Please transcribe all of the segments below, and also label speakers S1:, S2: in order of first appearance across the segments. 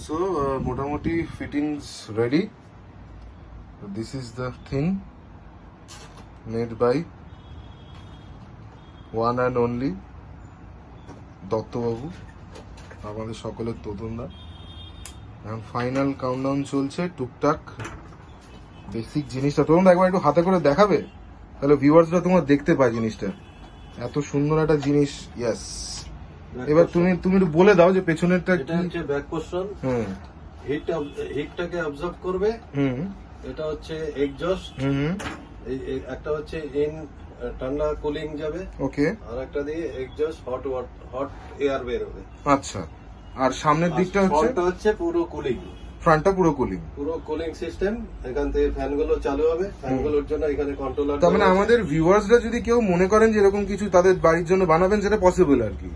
S1: So মোটামুটি fittings ready. This is the thing made by one and only দত্তবাবু, আমাদের সকলের তদুনদা। এখন ফাইনাল কাউন্টডাউন চলছে টুকটাক বেসিক জিনিসটা। তখন একবার একটু হাতে করে দেখাবে, তাহলে ভিউয়ার্সরা তোমার দেখতে পায় জিনিসটা। এত সুন্দর একটা জিনিস। ইয়েস, এবার তুমি একটু বলে দাও যে পেছনেরটা
S2: এটা হচ্ছে ব্যাক পোর্শন। হিটটাকে অবজার্ভ করবে। এটা হচ্ছে এক্সজস্ট। একটা হচ্ছে ইন ঠান্ডা কুলিং যাবে।
S1: ওকে।
S2: আর একটা দিয়ে এক্সজস্ট হট এয়ার বের হবে।
S1: আচ্ছা, আর সামনের দিকটা
S2: হচ্ছে পুরো কুলিং।
S1: ফ্রন্টটা পুরো কুলিং
S2: সিস্টেম। এখান থেকে ফ্যানগুলো চালু হবে। ফ্যানগুলোর জন্য এখানে কন্ট্রোলার।
S1: তার মানে আমাদের ভিউয়ার্সরা যদি কেউ মনে করেন যে এরকম কিছু তাদের বাড়ির জন্য বানাবেন, সেটা পসিবল আর কি,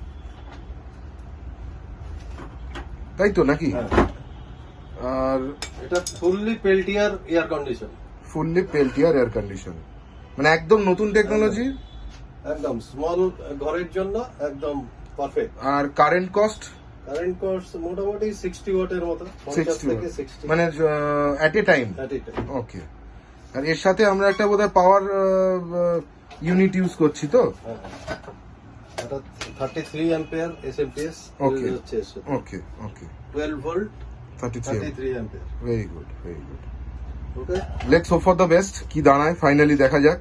S1: তাই তো নাকি? আর
S2: এটা ফুললি পেল্টিয়ার এয়ার কন্ডিশন,
S1: মানে একদম নতুন টেকনোলজি,
S2: একদম স্মল ঘরের জন্য একদম পারফেক্ট।
S1: আর কারেন্ট কস্ট
S2: মোটামুটি 60 ওয়াটের মতো, 50 থেকে 60,
S1: মানে এট এ টাইম। ওকে। আর এর সাথে আমরা একটা বোধহয় পাওয়ার ইউনিট ইউজ করছি তো।
S2: এটা 33 অ্যাম্পিয়ার এসএমপিএস হচ্ছে।
S1: ওকে ওকে,
S2: 12 volt
S1: 33
S2: ampere.
S1: Very good.
S2: Okay,
S1: let's hope for the best. কি দাঁড়ায় ফাইনালি দেখা যাক।